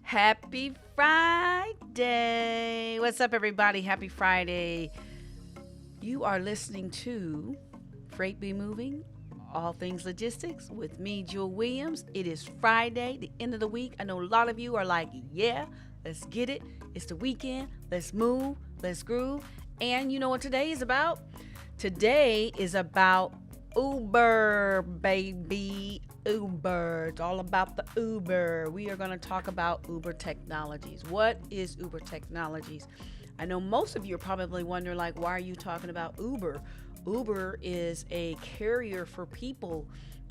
Happy Friday. What's up, everybody? Happy Friday. You are listening to Freight Be Moving, All Things Logistics with me, Jewel Williams. It is Friday, the end of the week. I know a lot of you are like, yeah, let's get it. It's the weekend. Let's move. Let's groove. And you know what today is about? Today is about Uber, baby. Uber. It's all about the Uber. We are going to talk about Uber Technologies. What is Uber Technologies? I know most of you are probably wondering, like, why are you talking about Uber? Uber is a carrier for people.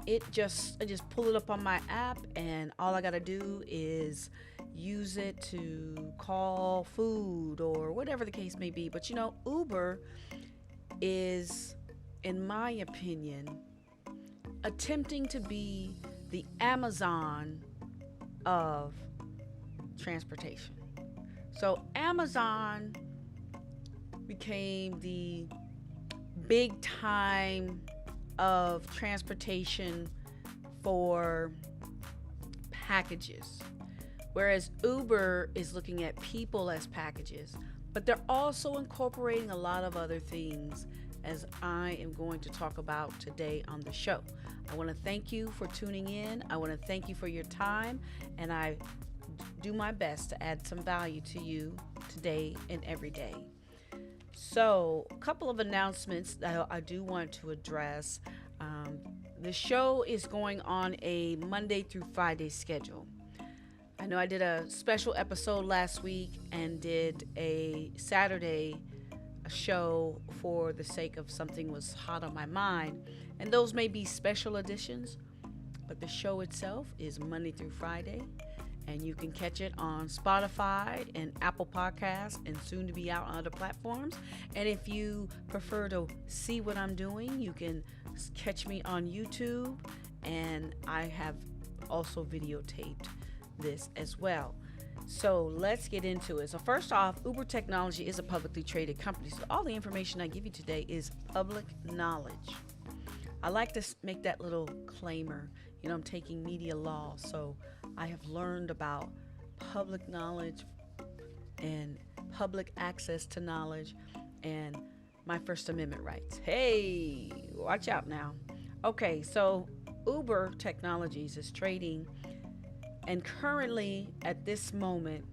I just pull it up on my app, and all I got to do is use it to call food or whatever the case may be. But Uber is, in my opinion, attempting to be the Amazon of transportation. So Amazon became the big time of transportation for packages, whereas Uber is looking at people as packages, but they're also incorporating a lot of other things, as I am going to talk about today on the show. I want to thank you for tuning in. I want to thank you for your time, and I do my best to add some value to you today and every day. So, a couple of announcements that I do want to address. The show is going on a Monday through Friday schedule. I know I did a special episode last week and did a Saturday show for the sake of something was hot on my mind, and those may be special editions, but the show itself is Monday through Friday, and you can catch it on Spotify and Apple Podcasts, and soon to be out on other platforms. And if you prefer to see what I'm doing, you can catch me on YouTube, and I have also videotaped this as well. So let's get into it. So first off, Uber Technology is a publicly traded company. So all the information I give you today is public knowledge. I like to make that little claimer. I'm taking media law, so I have learned about public knowledge and public access to knowledge and my First Amendment rights. Hey, watch out now. Okay, so Uber Technologies is trading, and currently, at this moment,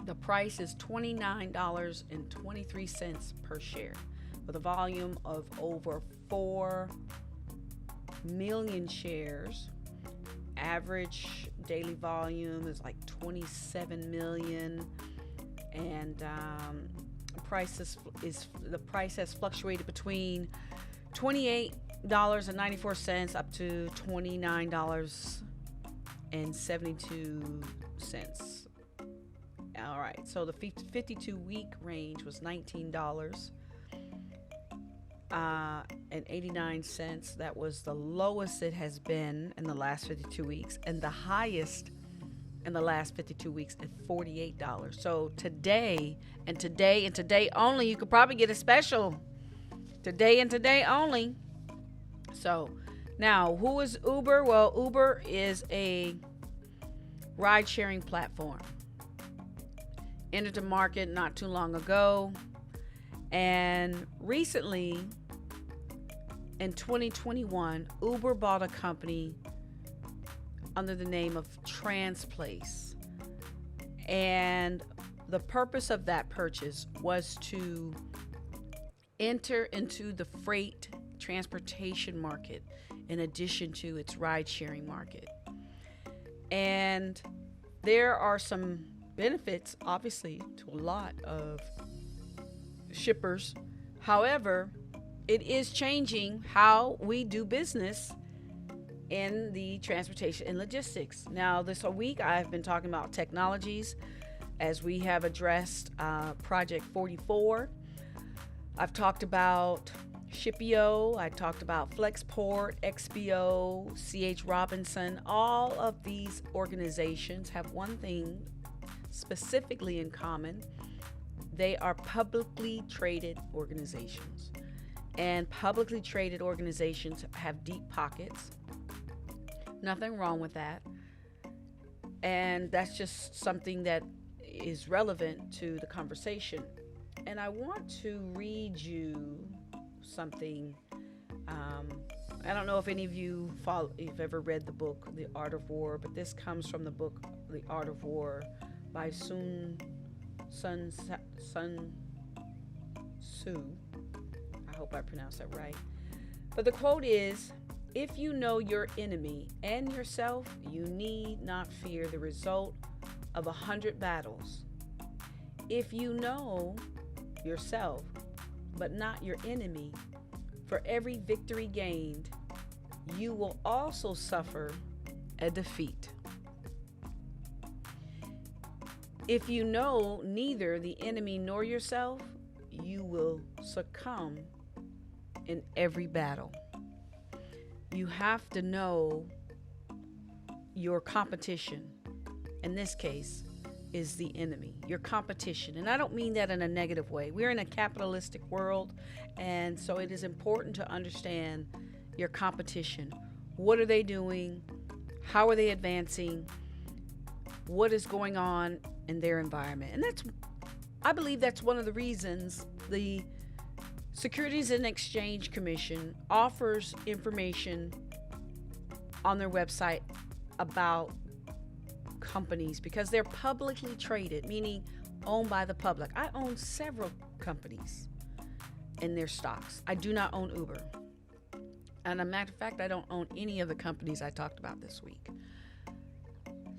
the price is $29.23 per share, with a volume of over 4 million shares. Average daily volume is like 27 million, and the price has fluctuated between $28.94 up to $29.72. All right, so the 52-week range was $19.89. That was the lowest it has been in the last 52 weeks, and the highest in the last 52 weeks at $48. So today only, you could probably get a special. Today and today only. So now, who is Uber? Well, Uber is a ride-sharing platform. Entered the market not too long ago, and recently, in 2021, Uber bought a company under the name of Transplace, and the purpose of that purchase was to enter into the freight transportation market in addition to its ride-sharing market. And there are some benefits, obviously, to a lot of shippers. However, it is changing how we do business in the transportation and logistics. Now, this week I've been talking about technologies, as we have addressed Project 44. I've talked about Shipio, I talked about Flexport, XPO, CH Robinson. All of these organizations have one thing specifically in common. They are publicly traded organizations. And publicly traded organizations have deep pockets. Nothing wrong with that. And that's just something that is relevant to the conversation. And I want to read you something. Um, I don't know if any of you you've ever read the book The Art of War, but this comes from the book The Art of War by Sun Tzu. I hope I pronounced that right. But the quote is, "If you know your enemy and yourself, you need not fear the result of 100 battles. If you know yourself, but not your enemy, for every victory gained, you will also suffer a defeat. If you know neither the enemy nor yourself, you will succumb in every battle." You have to know your competition. In this case, is the enemy, your competition. And I don't mean that in a negative way. We're in a capitalistic world, and so it is important to understand your competition. What are they doing? How are they advancing? What is going on in their environment? And I believe that's one of the reasons the Securities and Exchange Commission offers information on their website about companies, because they're publicly traded, meaning owned by the public. I own several companies in their stocks. I do not own Uber. And a matter of fact, I don't own any of the companies I talked about this week.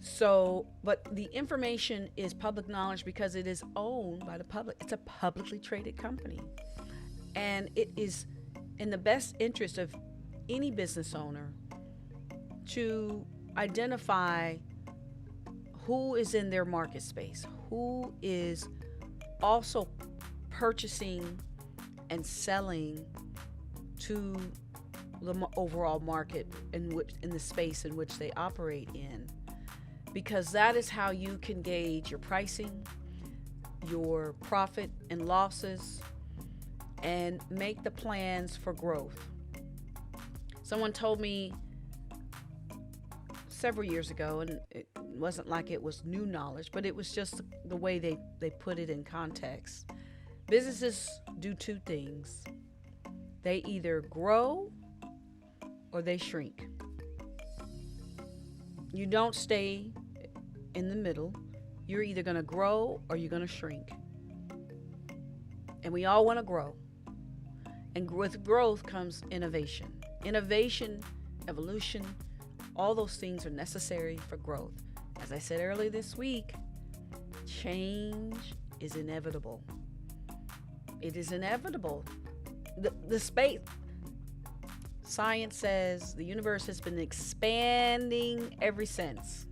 So, but the information is public knowledge because it is owned by the public. It's a publicly traded company. And it is in the best interest of any business owner to identify who is in their market space, who is also purchasing and selling to the overall market in the space in which they operate in, because that is how you can gauge your pricing, your profit and losses, and make the plans for growth. Someone told me several years ago, and it wasn't like it was new knowledge, but it was just the way they put it in context. Businesses do two things. They either grow or they shrink. You don't stay in the middle. You're either going to grow or you're going to shrink. And we all want to grow. And with growth comes innovation. Innovation, evolution, all those things are necessary for growth. As I said earlier this week, change is inevitable. It is inevitable. The space, science says the universe has been expanding ever since.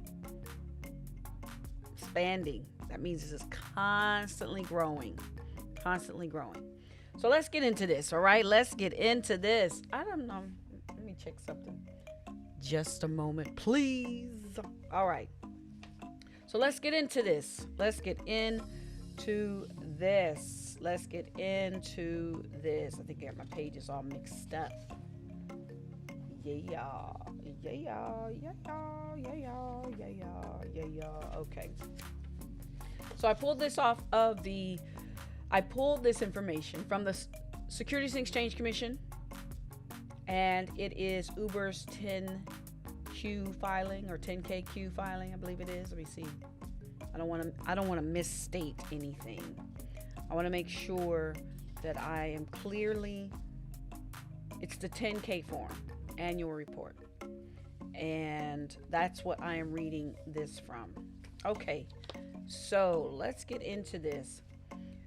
Expanding. That means it's constantly growing. Constantly growing. So let's get into this, all right? Let's get into this. I don't know. Let me check something. Just a moment, please. All right. So let's get into this. Let's get into this. Let's get into this. I think I got my pages all mixed up. Yeah. Okay. So I pulled this information from the Securities and Exchange Commission, and it is Uber's 10Q filing or 10KQ filing, I believe it is. Let me see. I don't want to misstate anything. I want to make sure that I am clearly. It's the 10K form, annual report, and that's what I am reading this from. Okay, so let's get into this.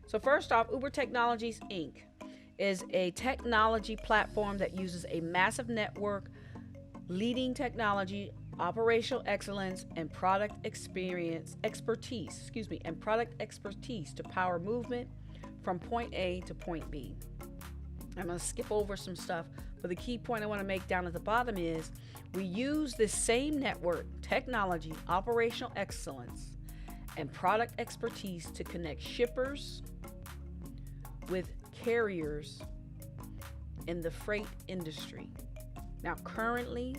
So first off, Uber Technologies Inc. is a technology platform that uses a massive network, leading technology, operational excellence, and product expertise to power movement from point A to point B. I'm going to skip over some stuff, but the key point I want to make down at the bottom is we use this same network, technology, operational excellence, and product expertise to connect shippers with carriers in the freight industry. Now, currently,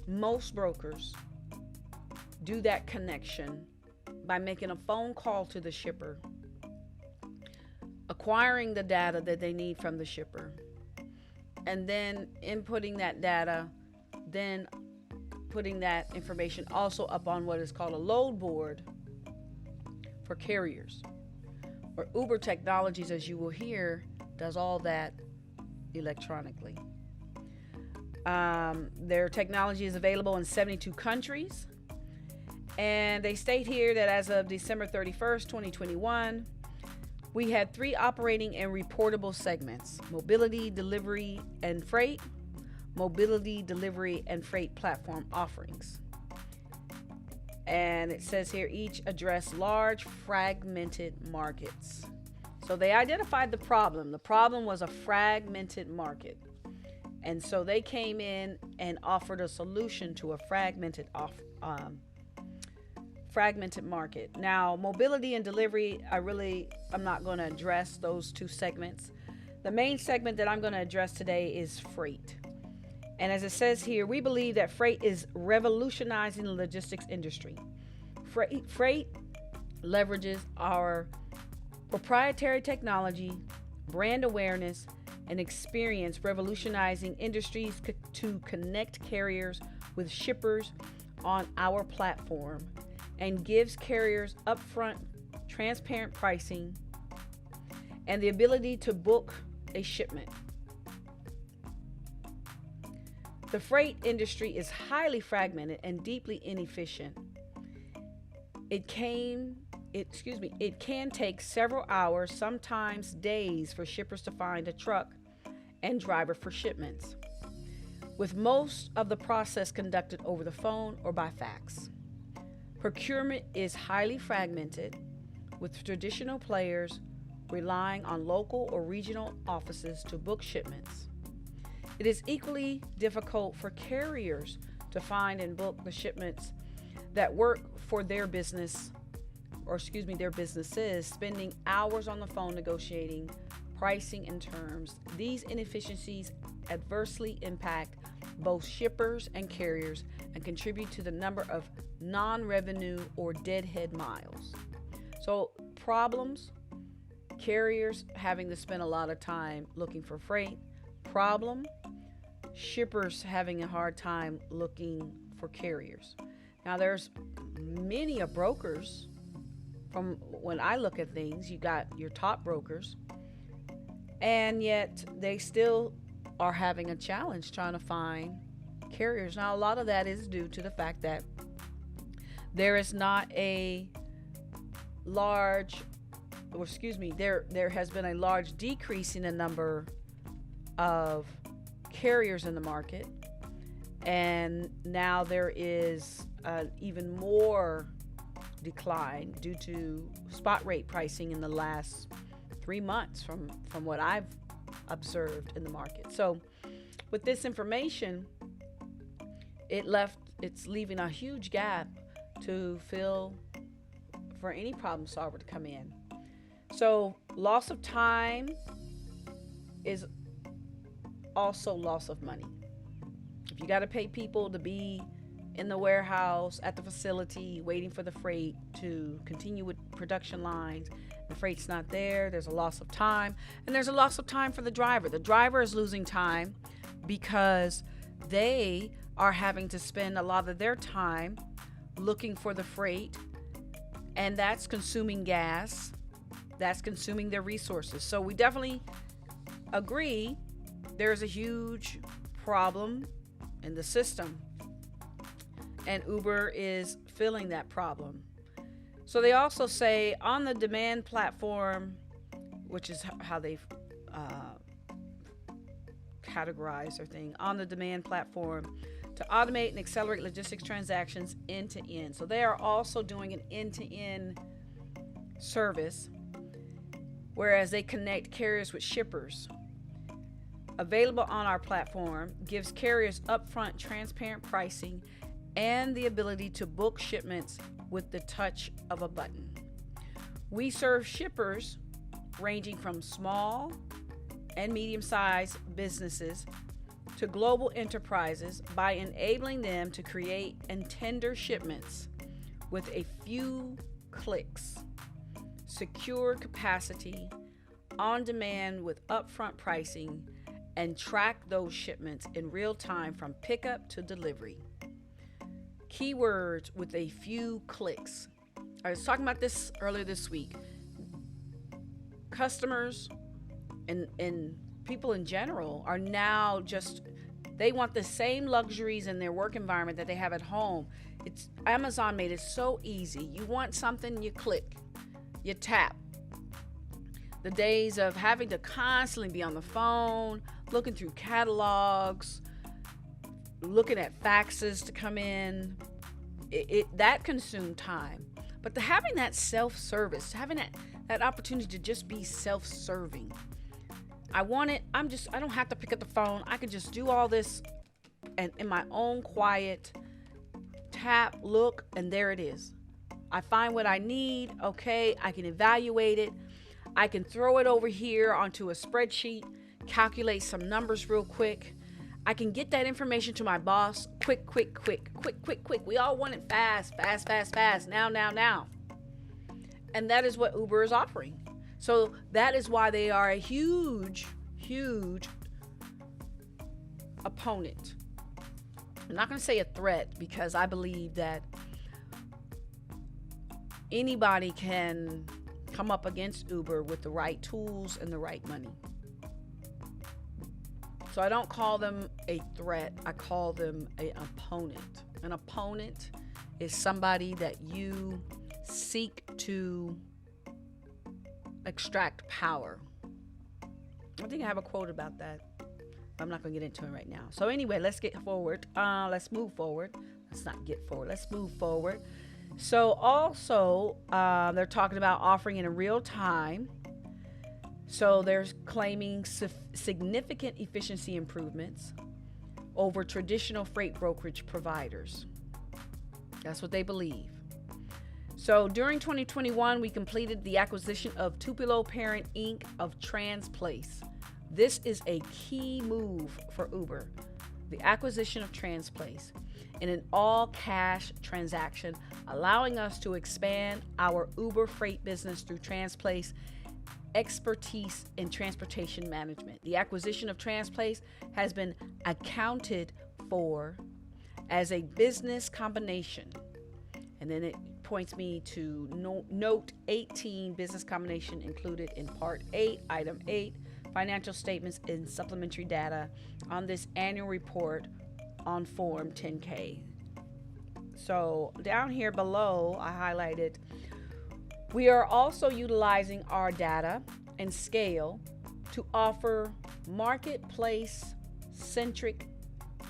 most brokers do that connection by making a phone call to the shipper, acquiring the data that they need from the shipper, and then inputting that data, then putting that information also up on what is called a load board for carriers. Or Uber Technologies, as you will hear, does all that electronically. Their technology is available in 72 countries. And they state here that as of December 31st, 2021, we had 3 operating and reportable segments: mobility, delivery, and freight, mobility, delivery, and freight platform offerings. And it says here each address large fragmented markets. So they identified the problem. The problem was a fragmented market. And so they came in and offered a solution to a fragmented market. Now, mobility and delivery, I'm not going to address those 2 segments. The main segment that I'm going to address today is freight. And as it says here, we believe that freight is revolutionizing the logistics industry. Freight leverages our proprietary technology, brand awareness, and experience, revolutionizing industries to connect carriers with shippers on our platform, and gives carriers upfront, transparent pricing and the ability to book a shipment. The freight industry is highly fragmented and deeply inefficient. It can take several hours, sometimes days, for shippers to find a truck and driver for shipments, with most of the process conducted over the phone or by fax. Procurement is highly fragmented, with traditional players relying on local or regional offices to book shipments. It is equally difficult for carriers to find and book the shipments that work for their businesses, spending hours on the phone negotiating pricing and terms. These inefficiencies adversely impact both shippers and carriers and contribute to the number of non-revenue or deadhead miles. So problems, carriers having to spend a lot of time looking for freight. Problem, shippers having a hard time looking for carriers. Now there's many brokers. From when I look at things, you got your top brokers, and yet they still are having a challenge trying to find carriers. Now, a lot of that is due to the fact that there is not a large, there has been a large decrease in the number of carriers in the market, and now there is even more decline due to spot rate pricing in the last 3 months from what I've observed in the market. So with this information, it's leaving a huge gap to fill for any problem solver to come in. So loss of time is also loss of money. If you got to pay people to be in the warehouse, at the facility, waiting for the freight to continue with production lines, the freight's not there, there's a loss of time, and there's a loss of time for the driver. The driver is losing time because they are having to spend a lot of their time looking for the freight, and that's consuming gas, that's consuming their resources. So we definitely agree there's a huge problem in the system, and Uber is filling that problem. So they also say on the demand platform, which is how they've categorized their thing, on the demand platform to automate and accelerate logistics transactions end to end. So they are also doing an end to end service, whereas they connect carriers with shippers. Available on our platform, gives carriers upfront transparent pricing and the ability to book shipments with the touch of a button. We serve shippers ranging from small and medium-sized businesses to global enterprises by enabling them to create and tender shipments with a few clicks, secure capacity, on demand with upfront pricing, and track those shipments in real time from pickup to delivery. Keywords with a few clicks. I was talking about this earlier this week. Customers and people in general are now they want the same luxuries in their work environment that they have at home. Amazon made it so easy. You want something, you click, you tap. The days of having to constantly be on the phone, looking through catalogs, looking at faxes to come in, that consumed time. But having that self-service, having that opportunity to just be self-serving. I want it. I don't have to pick up the phone. I can just do all this and in my own quiet, tap, look, and there it is. I find what I need. Okay, I can evaluate it. I can throw it over here onto a spreadsheet, calculate some numbers real quick. I can get that information to my boss quick. We all want it fast, now. And that is what Uber is offering. So that is why they are a huge opponent. I'm not going to say a threat, because I believe that anybody can come up against Uber with the right tools and the right money. So I don't call them a threat. I call them an opponent. An opponent is somebody that you seek to extract power. I think I have a quote about that. I'm not going to get into it right now. So anyway, let's get forward. Let's move forward. Let's not get forward. Let's move forward. So also, they're talking about offering in real time. So they're claiming significant efficiency improvements over traditional freight brokerage providers. That's what they believe. So during 2021, we completed the acquisition of Tupuelo Parent Inc. of Transplace. This is a key move for Uber, the acquisition of Transplace, in an all-cash transaction, allowing us to expand our Uber freight business through Transplace expertise in transportation management. The acquisition of Transplace has been accounted for as a business combination. And then it points me to note 18, business combination included in Part 8, Item 8, financial statements and supplementary data on this annual report on Form 10K. So down here below, I highlighted, we are also utilizing our data and scale to offer marketplace-centric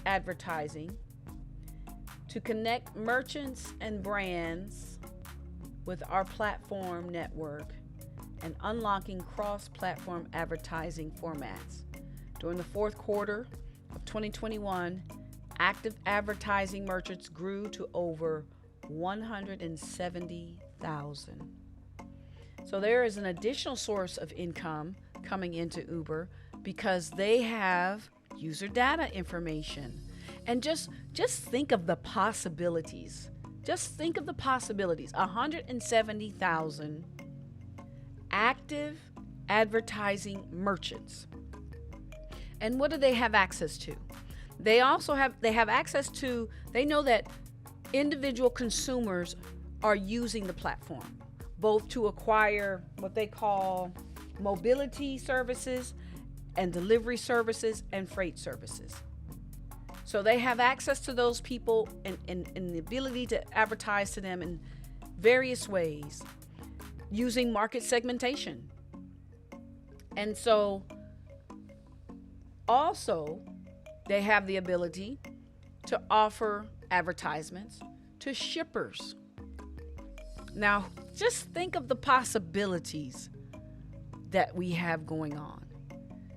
advertising to connect merchants and brands with our platform network and unlocking cross-platform advertising formats. During the fourth quarter of 2021, active advertising merchants grew to over 170,000. So there is an additional source of income coming into Uber because they have user data information. And just think of the possibilities. Just think of the possibilities. 170,000 active advertising merchants. And what do they have access to? They know that individual consumers are using the platform, both to acquire what they call mobility services and delivery services and freight services. So they have access to those people and the ability to advertise to them in various ways using market segmentation. And so also they have the ability to offer advertisements to shippers. Now, just think of the possibilities that we have going on.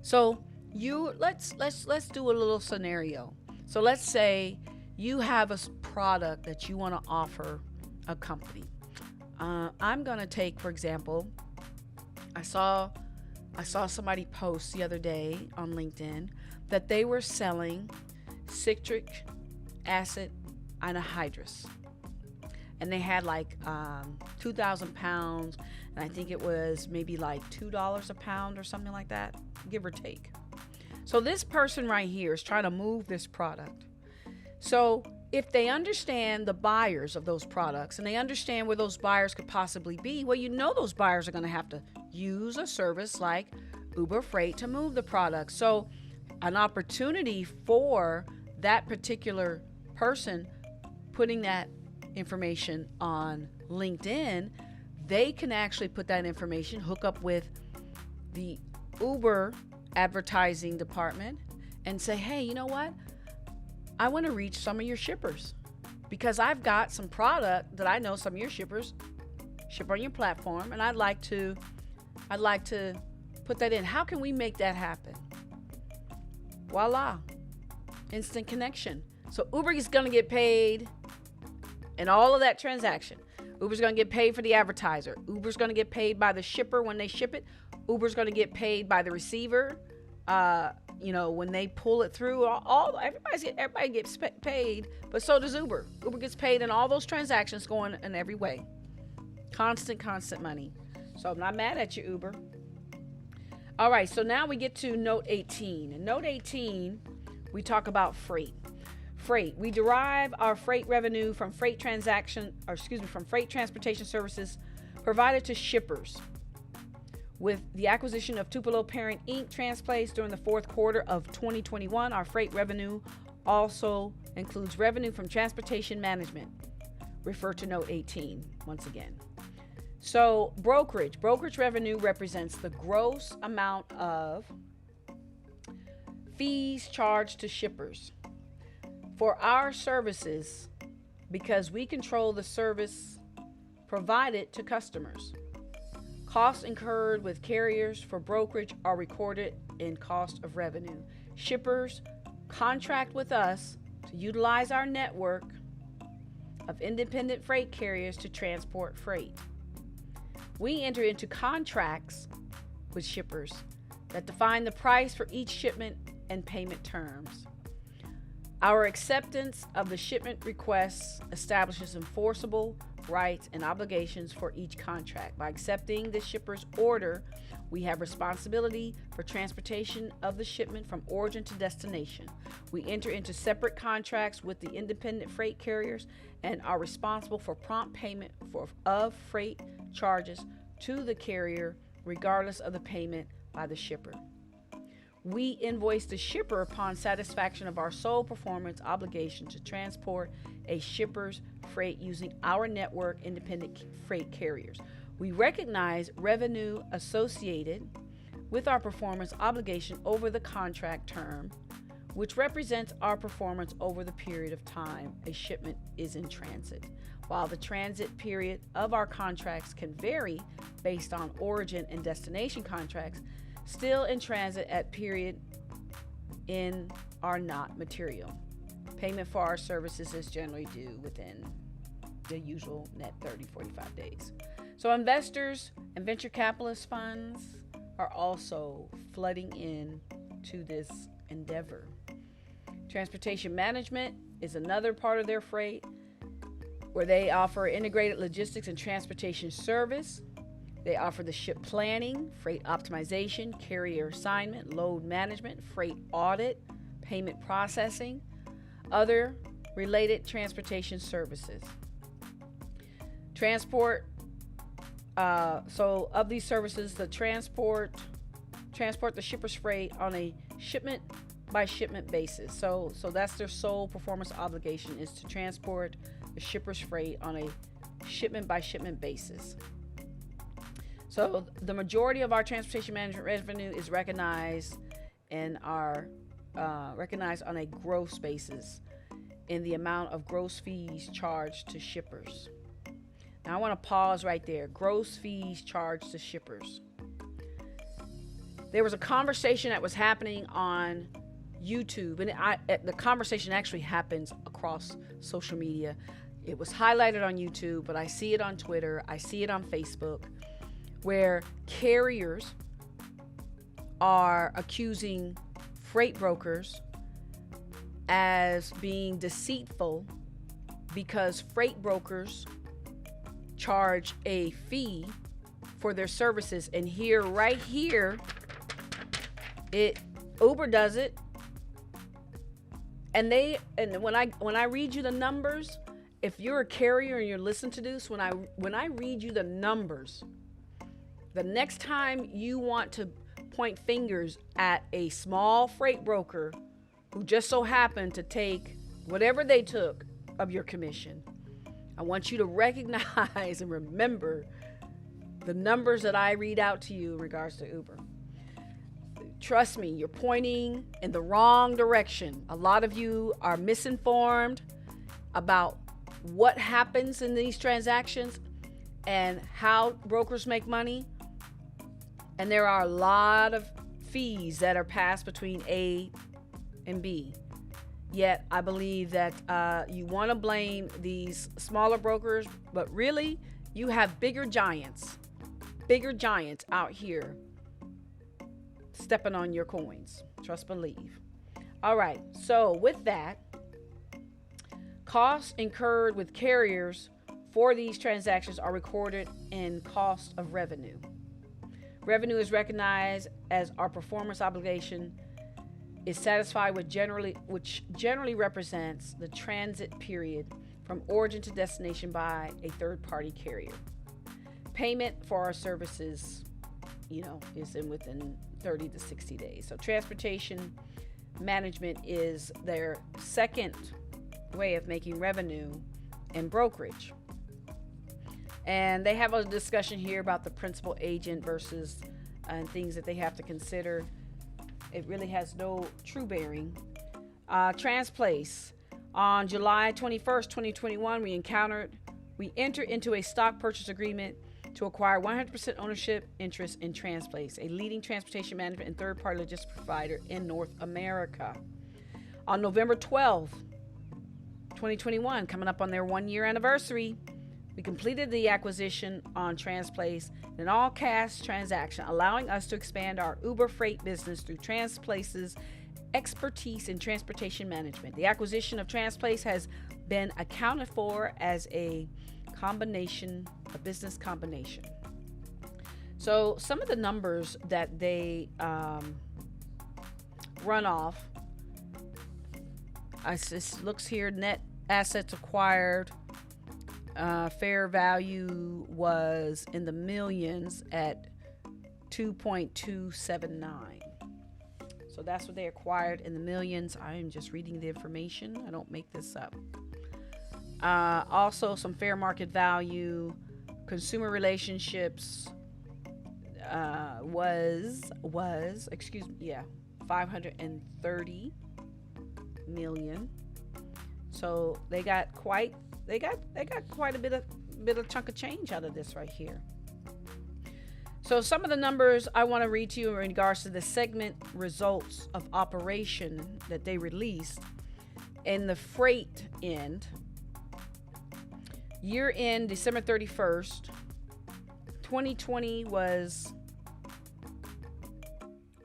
So let's do a little scenario. So let's say you have a product that you want to offer a company. I'm going to take, for example, I saw somebody post the other day on LinkedIn that they were selling citric acid anhydrous. and they had like 2,000 pounds, and I think it was maybe like $2 a pound or something like that, give or take. So this person right here is trying to move this product. So if they understand the buyers of those products and they understand where those buyers could possibly be, well, you know those buyers are going to have to use a service like Uber Freight to move the product. So an opportunity for that particular person putting that information on LinkedIn, they can actually put that information, hook up with the Uber advertising department and say, hey, you know what? I want to reach some of your shippers because I've got some product that I know some of your shippers ship on your platform, and I'd like to put that in. How can we make that happen? Voila. Instant connection. So Uber is going to get paid in all of that transaction. Uber's going to get paid for the advertiser. Uber's going to get paid by the shipper when they ship it. Uber's going to get paid by the receiver. When they pull it through, everybody gets paid, but so does Uber. Uber gets paid in all those transactions going in every way. Constant money. So I'm not mad at you, Uber. All right, so now we get to note 18. In note 18, we talk about freight. We derive our freight revenue from freight transportation services provided to shippers. With the acquisition of Tupuelo Parent Inc. Transplace during the fourth quarter of 2021, our freight revenue also includes revenue from transportation management. Refer to note 18 once again. So brokerage revenue represents the gross amount of fees charged to shippers for our services because we control the service provided to customers. Costs incurred with carriers for brokerage are recorded in cost of revenue. Shippers contract with us to utilize our network of independent freight carriers to transport freight. We enter into contracts with shippers that define the price for each shipment and payment terms. Our acceptance of the shipment requests establishes enforceable rights and obligations for each contract. By accepting the shipper's order, we have responsibility for transportation of the shipment from origin to destination. We enter into separate contracts with the independent freight carriers and are responsible for prompt payment of freight charges to the carrier, regardless of the payment by the shipper. We invoice the shipper upon satisfaction of our sole performance obligation to transport a shipper's freight using our network independent freight carriers. We recognize revenue associated with our performance obligation over the contract term, which represents our performance over the period of time a shipment is in transit. While the transit period of our contracts can vary based on origin and destination contracts, still in transit at period in are not material. Payment for our services is generally due within the usual net 30-45 days. So investors and venture capitalist funds are also flooding in to this endeavor. Transportation management is another part of their freight where they offer integrated logistics and transportation service. They offer the ship planning, freight optimization, carrier assignment, load management, freight audit, payment processing, other related transportation services. So of these services, the transport the shipper's freight on a shipment by shipment basis. So that's their sole performance obligation, is to transport the shipper's freight on a shipment by shipment basis. So the majority of our transportation management revenue is recognized on a gross basis in the amount of gross fees charged to shippers. Now I want to pause right there. Gross fees charged to shippers. There was a conversation that was happening on YouTube, and the conversation actually happens across social media. It was highlighted on YouTube, but I see it on Twitter, I see it on Facebook, where carriers are accusing freight brokers as being deceitful because freight brokers charge a fee for their services. And here, right here, Uber does it. And when I read you the numbers, if you're a carrier and you're listening to this, when I read you the numbers, the next time you want to point fingers at a small freight broker who just so happened to take whatever they took of your commission, I want you to recognize and remember the numbers that I read out to you in regards to Uber. Trust me, you're pointing in the wrong direction. A lot of you are misinformed about what happens in these transactions and how brokers make money. And there are a lot of fees that are passed between A and B. Yet I believe that you want to blame these smaller brokers, but really you have bigger giants out here stepping on your coins. Trust, believe. All right. So with that, costs incurred with carriers for these transactions are recorded in cost of revenue. Revenue is recognized as our performance obligation is satisfied with which generally represents the transit period from origin to destination by a third-party carrier. Payment for our services, is within 30 to 60 days. So transportation management is their second way of making revenue in brokerage. And they have a discussion here about the principal agent versus things that they have to consider. It really has no true bearing. Transplace. On July 21st, 2021, we entered into a stock purchase agreement to acquire 100% ownership interest in Transplace, a leading transportation management and third-party logistics provider in North America. On November 12th, 2021, coming up on their 1-year anniversary, we completed the acquisition on Transplace, an all-cash transaction, allowing us to expand our Uber freight business through Transplace's expertise in transportation management. The acquisition of Transplace has been accounted for as a business combination. So some of the numbers that they run off, it looks here, net assets acquired, fair value was in the millions at 2.279. So that's what they acquired in the millions. I am just reading the information. I don't make this up. Also some fair market value, consumer relationships was 530 million. So they got quite a bit of chunk of change out of this right here. So some of the numbers I want to read to you in regards to the segment results of operation that they released in the freight end. Year end, December 31st, 2020 was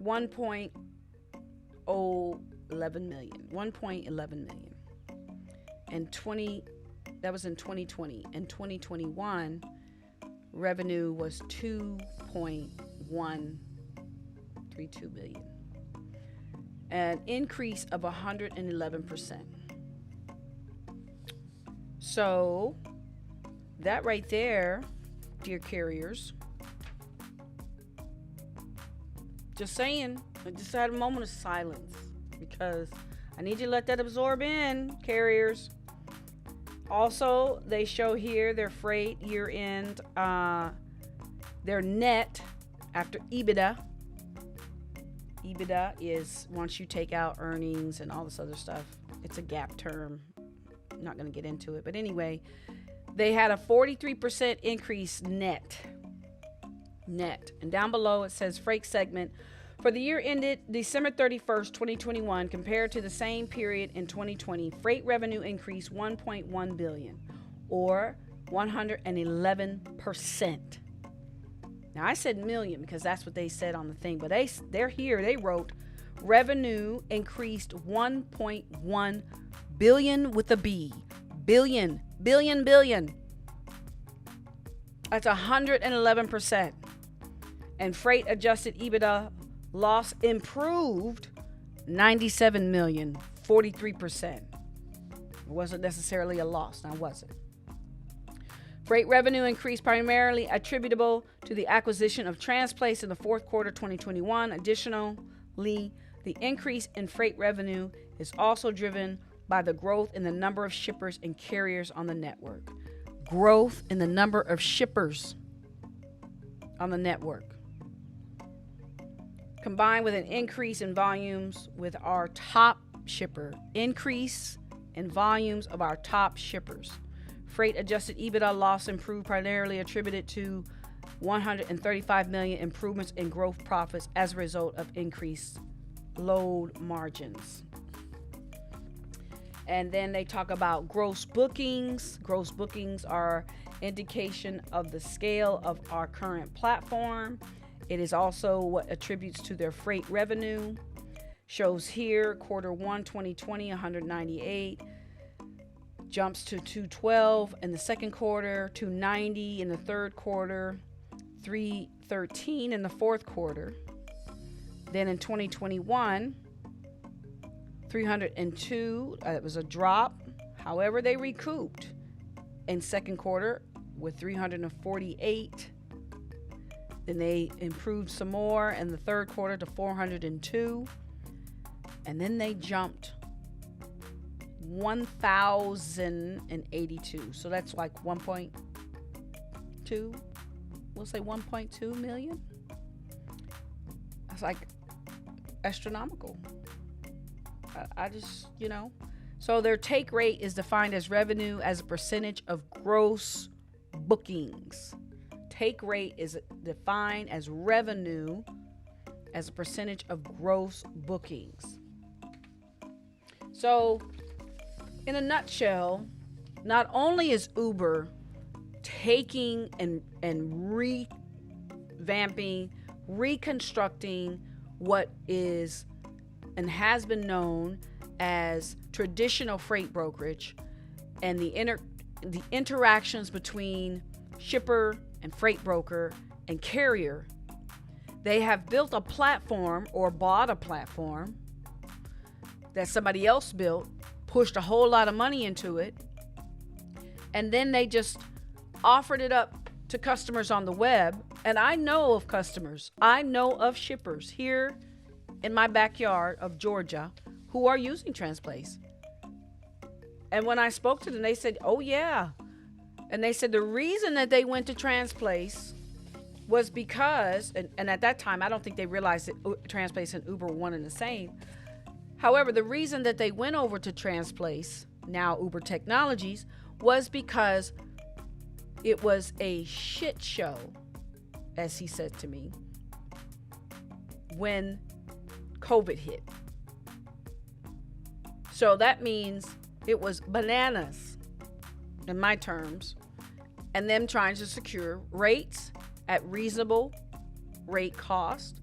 1.11 million. And that was in 2020. In 2021, revenue was 2.132 billion. An increase of 111%. So that right there, dear carriers, just saying, I just had a moment of silence because I need you to let that absorb in, carriers. Also, they show here their freight year end, their net after EBITDA. EBITDA is once you take out earnings and all this other stuff. It's a GAAP term. I'm not going to get into it. But anyway, they had a 43% increase net. And down below it says freight segment. For the year ended December 31st, 2021, compared to the same period in 2020, freight revenue increased 1.1 billion, or 111%. Now I said million because that's what they said on the thing, but they're here. They wrote revenue increased 1.1 billion with a B. Billion. That's 111%. And freight adjusted EBITDA loss improved 97 million, 43%. It wasn't necessarily a loss, now was it? Freight revenue increased primarily attributable to the acquisition of Transplace in the fourth quarter 2021. Additionally, the increase in freight revenue is also driven by the growth in the number of shippers and carriers on the network. Growth in the number of shippers on the network, combined with an increase in volumes with our top shipper. Increase in volumes of our top shippers. Freight adjusted EBITDA loss improved primarily attributed to 135 million improvements in gross profits as a result of increased load margins. And then they talk about gross bookings. Gross bookings are indication of the scale of our current platform. It is also what attributes to their freight revenue. Shows here quarter 1 2020 198, jumps to 212 in the second quarter, 290 in the third quarter, 313 in the fourth quarter. Then in 2021, 302, it was a drop. However, they recouped in second quarter with 348. Then they improved some more in the third quarter to 402. And then they jumped 1,082. So that's like 1.2. We'll say 1.2 million. That's like astronomical. I just, So their take rate is defined as revenue as a percentage of gross bookings. Take rate is defined as revenue as a percentage of gross bookings. So, in a nutshell, not only is Uber taking and revamping, reconstructing what is and has been known as traditional freight brokerage and the interactions between shipper and freight broker and carrier, they have built a platform or bought a platform that somebody else built, pushed a whole lot of money into it, and then they just offered it up to customers on the web. And I know of customers, I know of shippers here in my backyard of Georgia who are using Transplace. And when I spoke to them, they said, oh yeah. And they said the reason that they went to Transplace was because, and at that time, I don't think they realized that Transplace and Uber were one and the same. However, the reason that they went over to Transplace, now Uber Technologies, was because it was a shit show, as he said to me, when COVID hit. So that means it was bananas, in my terms, and them trying to secure rates at reasonable rate cost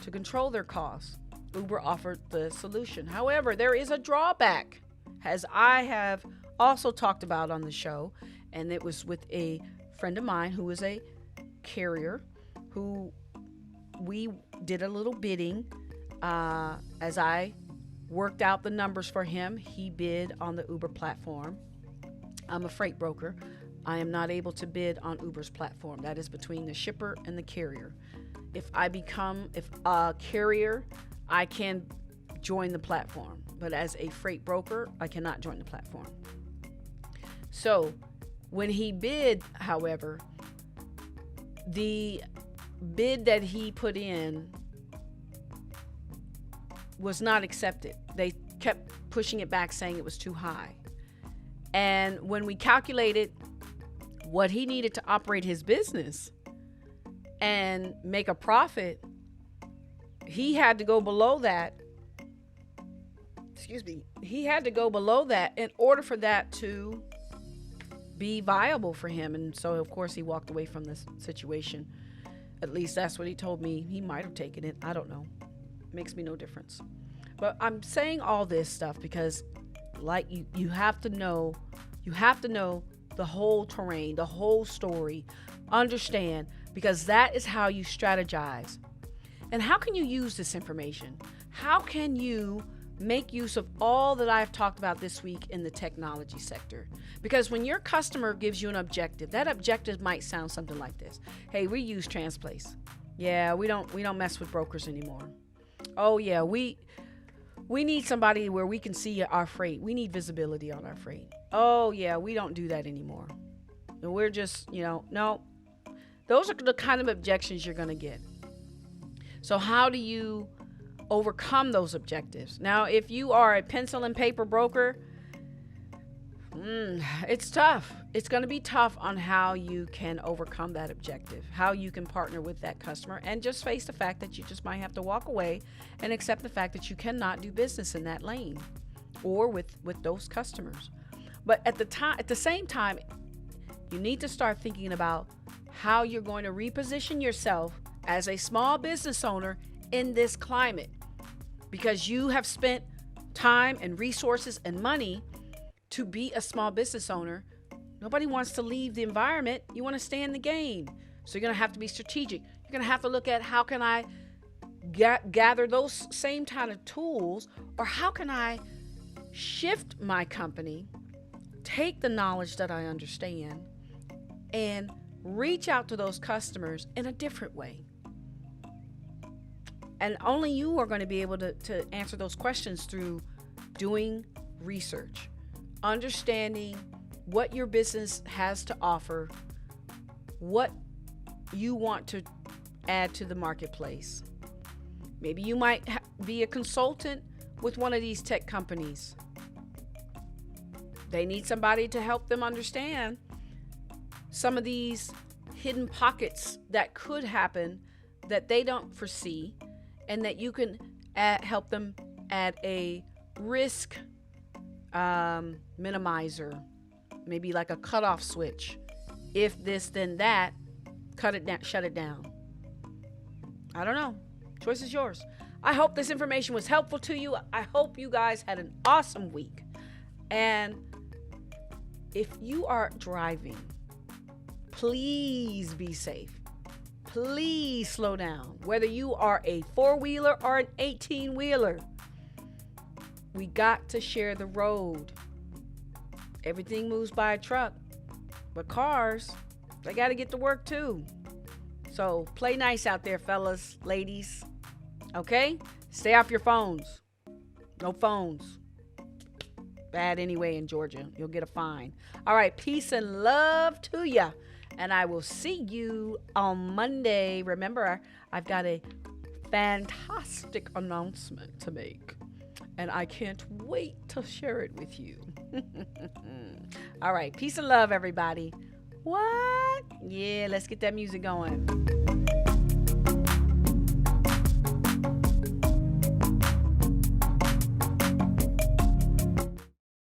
to control their costs. Uber offered the solution. However, there is a drawback, as I have also talked about on the show, and it was with a friend of mine who is a carrier, who we did a little bidding. As I worked out the numbers for him, he bid on the Uber platform. I'm a freight broker. I am not able to bid on Uber's platform. That is between the shipper and the carrier. If a carrier, I can join the platform, but as a freight broker, I cannot join the platform. So when he bid, however, the bid that he put in was not accepted. They kept pushing it back, saying it was too high. And when we calculated what he needed to operate his business and make a profit, he had to go below that. He had to go below that in order for that to be viable for him. And so, of course, he walked away from this situation. At least that's what he told me. He might have taken it. I don't know. Makes me no difference. But I'm saying all this stuff because, like, you have to know the whole terrain, the whole story. Understand, because that is how you strategize. And how can you use this information? How can you make use of all that I've talked about this week in the technology sector? Because when your customer gives you an objective, that objective might sound something like this. Hey, we use Transplace. Yeah, we don't mess with brokers anymore. Oh yeah, we need somebody where we can see our freight. We need visibility on our freight. Oh yeah, we don't do that anymore. And we're just, no. Those are the kind of objections you're going to get. So how do you overcome those objectives? Now, if you are a pencil and paper broker, it's tough. It's going to be tough on how you can overcome that objective, how you can partner with that customer, and just face the fact that you just might have to walk away and accept the fact that you cannot do business in that lane or with those customers. But at the same time, you need to start thinking about how you're going to reposition yourself as a small business owner in this climate, because you have spent time and resources and money to be a small business owner. Nobody wants to leave the environment. You want to stay in the game. So you're going to have to be strategic. You're going to have to look at, how can I gather those same kind of tools, or how can I shift my company, take the knowledge that I understand, and reach out to those customers in a different way. And only you are going to be able to answer those questions through doing research, understanding what your business has to offer, what you want to add to the marketplace. Maybe you might be a consultant with one of these tech companies. They need somebody to help them understand some of these hidden pockets that could happen that they don't foresee, and that you can help them add a risk minimizer, maybe like a cutoff switch. If this, then that, cut it down, shut it down. I don't know. Choice is yours. I hope this information was helpful to you. I hope you guys had an awesome week. And if you are driving, please be safe. Please slow down. Whether you are a 4-wheeler or an 18-wheeler, we got to share the road. Everything moves by a truck, but cars, they got to get to work too. So play nice out there, fellas, ladies. Okay? Stay off your phones. No phones. Bad anyway in Georgia. You'll get a fine. All right. Peace and love to ya. And I will see you on Monday. Remember, I've got a fantastic announcement to make, and I can't wait to share it with you. All right. Peace and love, everybody. What? Yeah, let's get that music going.